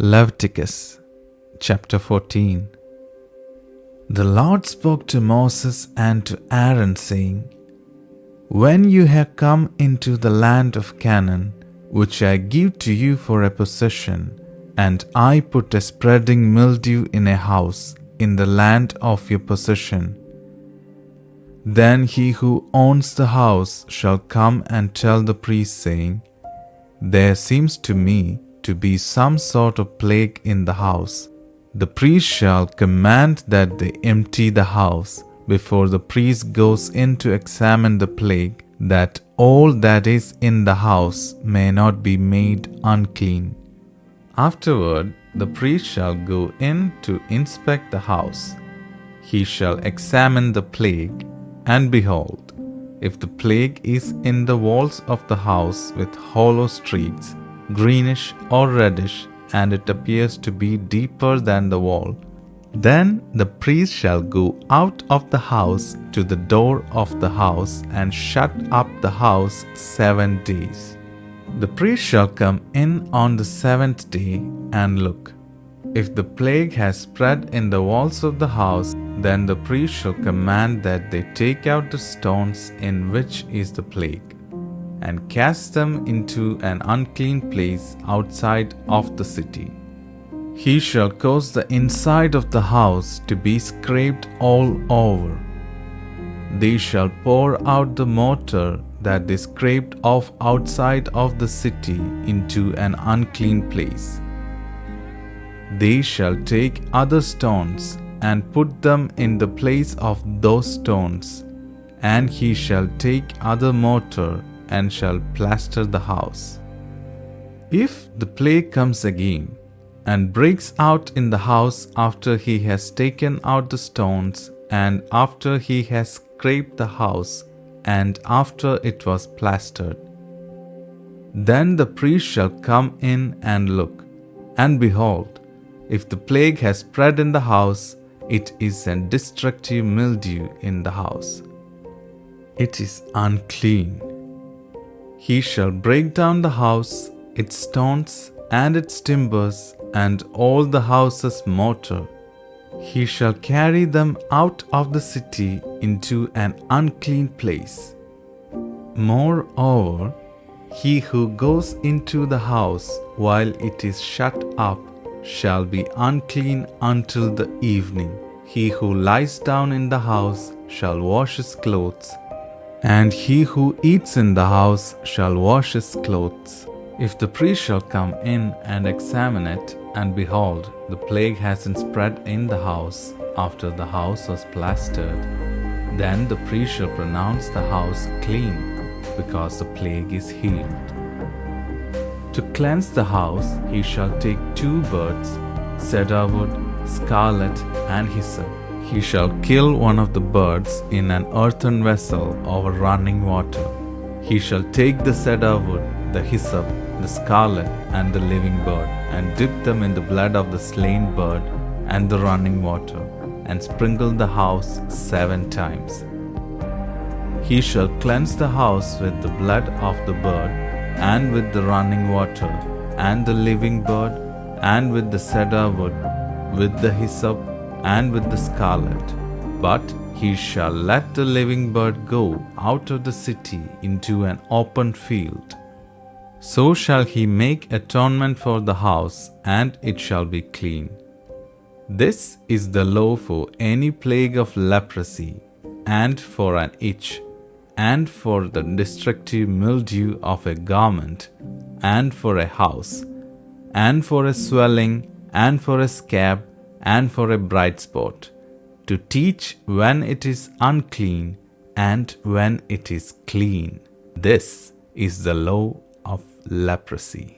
Leviticus chapter 14. The Lord spoke to Moses and to Aaron, saying, When you have come into the land of Canaan, which I give to you for a possession, and I put a spreading mildew in a house in the land of your possession, then he who owns the house shall come and tell the priest, saying, There seems to me to be some sort of plague in the house. The priest shall command that they empty the house before the priest goes in to examine the plague, that all that is in the house may not be made unclean. Afterward, the priest shall go in to inspect the house. He shall examine the plague, and behold, if the plague is in the walls of the house with hollow streaks, greenish or reddish, and it appears to be deeper than the wall, then the priest shall go out of the house to the door of the house and shut up the house 7 days. The priest shall come in on the 7th day and look. If the plague has spread in the walls of the house, then the priest shall command that they take out the stones in which is the plague, and cast them into an unclean place outside of the city. He shall cause the inside of the house to be scraped all over. They shall pour out the mortar that they scraped off outside of the city into an unclean place. They shall take other stones and put them in the place of those stones, and he shall take other mortar and shall plaster the house. If the plague comes again and breaks out in the house after he has taken out the stones, and after he has scraped the house, and after it was plastered, then the priest shall come in and look, and behold, if the plague has spread in the house, it is a destructive mildew in the house. It is unclean. He shall break down the house, its stones and its timbers, and all the house's mortar. He shall carry them out of the city into an unclean place. Moreover, he who goes into the house while it is shut up shall be unclean until the evening. He who lies down in the house shall wash his clothes, and he who eats in the house shall wash his clothes. If the priest shall come in and examine it, and behold, the plague hasn't spread in the house after the house was plastered, then the priest shall pronounce the house clean, because the plague is healed. To cleanse the house, he shall take 2 birds, cedar wood, scarlet, and hyssop. He shall kill one of the birds in an earthen vessel over running water. He shall take the cedar wood, the hyssop, the scarlet, and the living bird, and dip them in the blood of the slain bird and the running water, and sprinkle the house 7 times. He shall cleanse the house with the blood of the bird, and with the running water, and the living bird, and with the cedar wood, with the hyssop, and with the scarlet. But he shall let the living bird go out of the city into an open field. So shall he make atonement for the house, and it shall be clean. This is the law for any plague of leprosy, and for an itch, and for the destructive mildew of a garment, and for a house, and for a swelling, and for a scab, and for a bright spot, to teach when it is unclean and when it is clean. This is the law of leprosy.